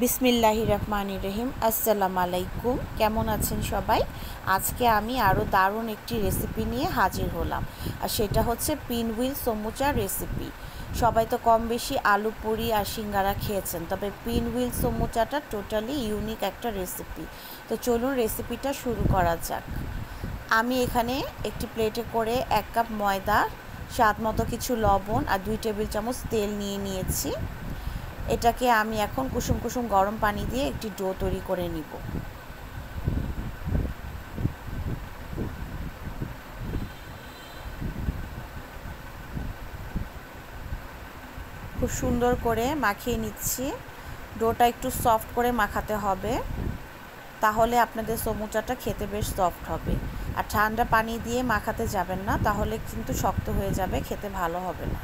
বিসমিল্লাহির রহমানির রহিম। আসসালামু আলাইকুম। কেমন আছেন সবাই? আজকে আমি আরও দারুণ একটি রেসিপি নিয়ে হাজির হলাম, আর সেটা হচ্ছে পিনহুইল সমুচার রেসিপি। সবাই তো কম বেশি আলু পুরি আর সিঙ্গারা খেয়েছেন, তবে পিনহুইল সমুচাটা টোটালি ইউনিক একটা রেসিপি। তো চলুন রেসিপিটা শুরু করা যাক। আমি এখানে একটি প্লেটে করে 1 কাপ ময়দা, স্বাদ মতো কিছু লবণ আর 2 টেবিল চামচ তেল নিয়ে নিয়েছি। এটাকে আমি এখন কুসুম কুসুম গরম পানি দিয়ে একটি ডো তৈরি করে নিব। খুব সুন্দর করে মাখিয়ে নিচ্ছি। ডোটা একটু সফট করে মাখাতে হবে, তাহলে আপনাদের সমুচাটা খেতে বেশ সফট হবে। আর ঠান্ডা পানি দিয়ে মাখাতে যাবেন না, তাহলে কিন্তু শক্ত হয়ে যাবে, খেতে ভালো হবে না।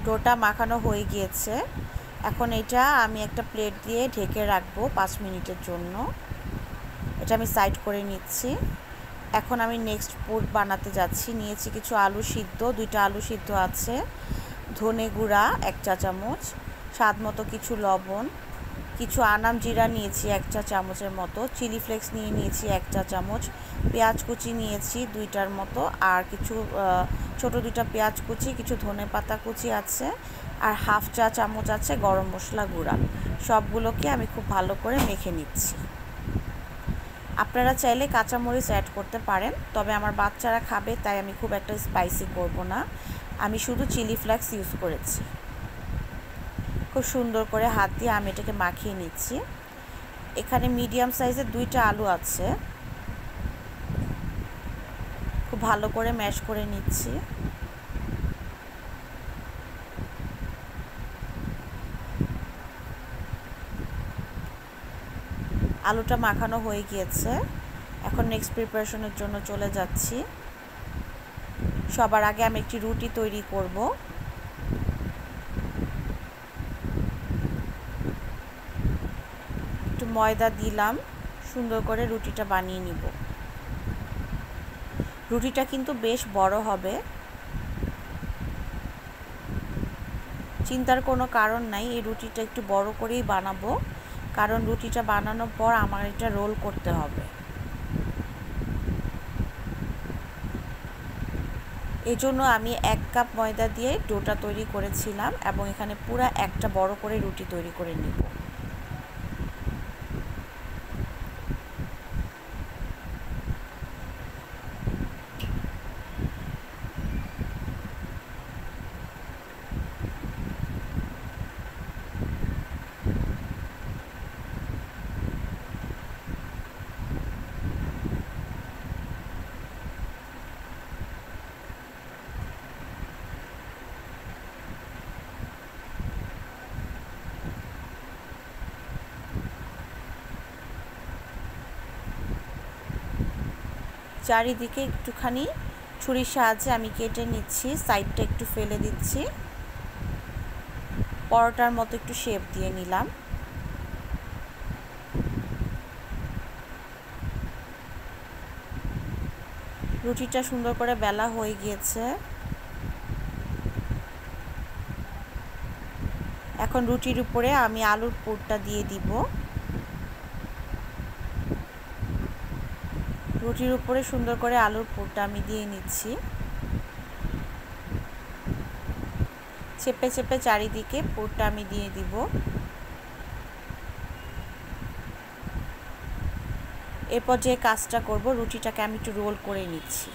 ডোটা মাখানো হয়ে গিয়েছে। এখন এটা আমি একটা প্লেট দিয়ে ঢেকে রাখবো 5 মিনিটের জন্য। এটা আমি সাইড করে নিচ্ছি। এখন আমি নেক্সট পুর বানাতে যাচ্ছি। নিয়েছি কিছু আলু সিদ্ধ, 2টা আলু সিদ্ধ আছে, ধনে গুঁড়া 1 চা চামচ, স্বাদ মতো কিছু লবণ, কিছু আনাম জিরা নিয়েছি 1 চা চামচের মতো, চিলি ফ্লেক্স নিয়ে নিয়েছি 1 চা চামচ, পেঁয়াজ কুচি নিয়েছি 2টার মতো, আর কিছু ছোট 2টা পেঁয়াজ কুচি, কিছু ধনে পাতা কুচি আছে, আর হাফ চা চামচ আছে গরম মশলা গুঁড়া। সবগুলোকে আমি খুব ভালো করে মেখে নিচ্ছি। আপনারা চাইলে কাঁচামরিচ অ্যাড করতে পারেন, তবে আমার বাচ্চারা খাবে তাই আমি খুব একটা স্পাইসি করব না। আমি শুধু চিলি ফ্লেক্স ইউজ করেছি। খুব সুন্দর করে হাত দিয়ে আমি এটাকে মাখিয়ে নিচ্ছি। এখানে মিডিয়াম সাইজের 2টা আলু আছে, খুব ভালো করে ম্যাশ করে নিচ্ছি। আলুটা মাখানো হয়ে গিয়েছে। এখন নেক্সট প্রিপারেশনের জন্য চলে যাচ্ছি। সবার আগে আমি একটি রুটি তৈরি করব। একটু ময়দা দিলাম, সুন্দর করে রুটিটা বানিয়ে নিব। রুটিটা কিন্তু বেশ বড় হবে, চিন্তার কোনো কারণ নাই। এই রুটিটা একটু বড় করেই বানাবো, কারণ রুটিটা বানানোর পর আমার এটা রোল করতে হবে। এজন্য আমি 1 কাপ ময়দা দিয়ে ডোটা তৈরি করেছিলাম, এবং এখানে পুরো একটা বড় করে রুটি তৈরি করে নিব। চারিদিকে একটুখানি ছুরির সাহায্যে আমি কেটে নিচ্ছি, সাইডটা একটু ফেলে দিচ্ছি, পরোটার মতো একটু শেপ দিয়ে নিলাম। রুটিটা সুন্দর করে বেলা হয়ে গিয়েছে। এখন রুটির উপরে আমি আলুর পুরটা দিয়ে দিব। রুটির উপরে সুন্দর করে আলুর পুরটা আমি দিয়ে নিচ্ছি। চেপে চেপে চারিদিকে পুরটা আমি দিয়ে দিব। এরপর যে কাজটা করব, রুটিটাকে আমি একটু রোল করে নিচ্ছি।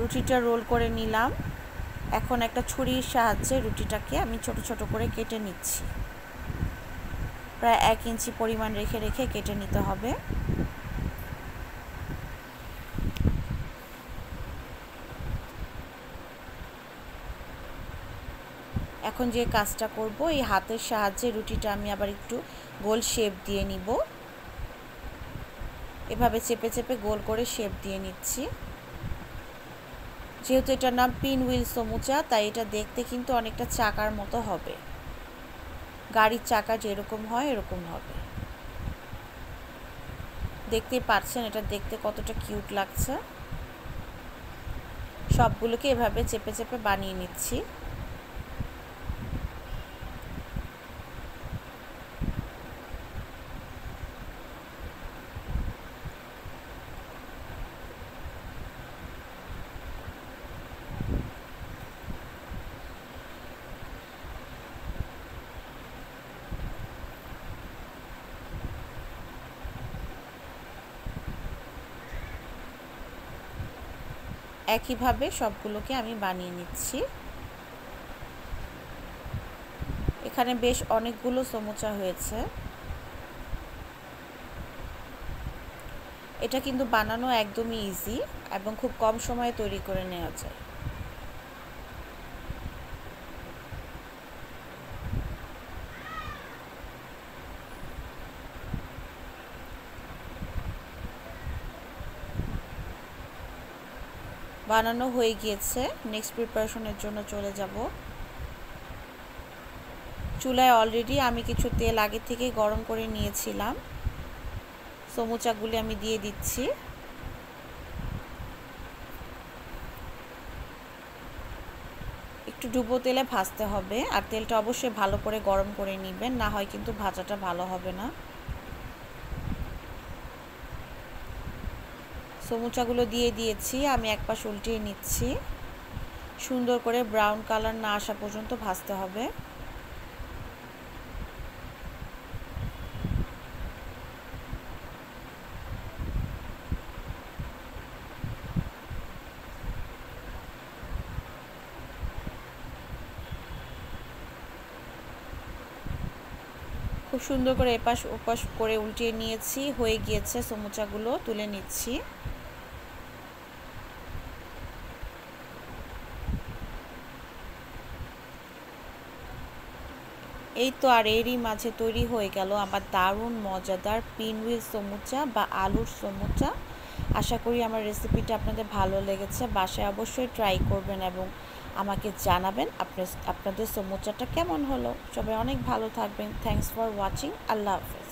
রুটিটা রোল করে নিলাম। এখন একটা ছুরির সাহায্যে রুটিটাকে আমি ছোট ছোট করে কেটে নিচ্ছি। প্রায় 1 ইঞ্চি পরিমাণ রেখে রেখে কেটে নিতে হবে। এখন এখন যে কাজটা করব, এই হাতের সাহায্যে রুটিটা আমি আবার একটু গোল শেপ দিয়ে নিব। এভাবে চেপে চেপে গোল করে শেপ দিয়ে নিচ্ছি। যেহেতু এটার নাম পিন হুইল সমুচা, তাই এটা দেখতে কিন্তু অনেকটা চাকার মতো হবে, গাড়ির চাকা যেরকম হয় এরকম হবে। দেখতেই পাচ্ছেন এটা দেখতে কতটা কিউট লাগছে। সবগুলোকে এভাবে চেপে চেপে বানিয়ে নিচ্ছি। একইভাবে সবগুলোকে আমি বানিয়ে নিচ্ছি। এখানে বেশ অনেকগুলো সমুচা হয়েছে। এটা কিন্তু বানানো একদমই ইজি এবং খুব কম সময়ে তৈরি করে নেওয়া যায়। বানানো হয়ে গিয়েছে, নেক্সট প্রিপারেশনের জন্য চলে যাব। চুলায় অলরেডি আমি কিছু তেল আগে থেকে গরম করে নিয়েছিলাম। সমুচাগুলি আমি দিয়ে দিচ্ছি। একটু ডুবো তেলে ভাজতে হবে, আর তেলটা অবশ্যই ভালো করে গরম করে নেবেন, না হয় কিন্তু ভাজাটা ভালো হবে না। সমুচাগুলো দিয়ে দিয়েছি, আমি এক পাশ উল্টিয়ে নিচ্ছি। সুন্দর করে ব্রাউন কালার না আসা পর্যন্ত ভাজতে হবে। খুব সুন্দর করে এপাশ ওপাশ করে উল্টিয়ে নিয়েছি, হয়ে গিয়েছে। সমুচাগুলো তুলে নিচ্ছি। এই তো, আর এরই মাঝে তৈরি হয়ে গেল আমার দারুণ মজাদার পিনহুইল সমুচা বা আলুর সমুচা। আশা করি আমার রেসিপিটা আপনাদের ভালো লেগেছে। বাসায় অবশ্যই ট্রাই করবেন এবং আমাকে জানাবেন আপনাদের সমুচাটা কেমন হলো। সবাই অনেক ভালো থাকবেন। Thanks for watching. আল্লাহ হাফেজ।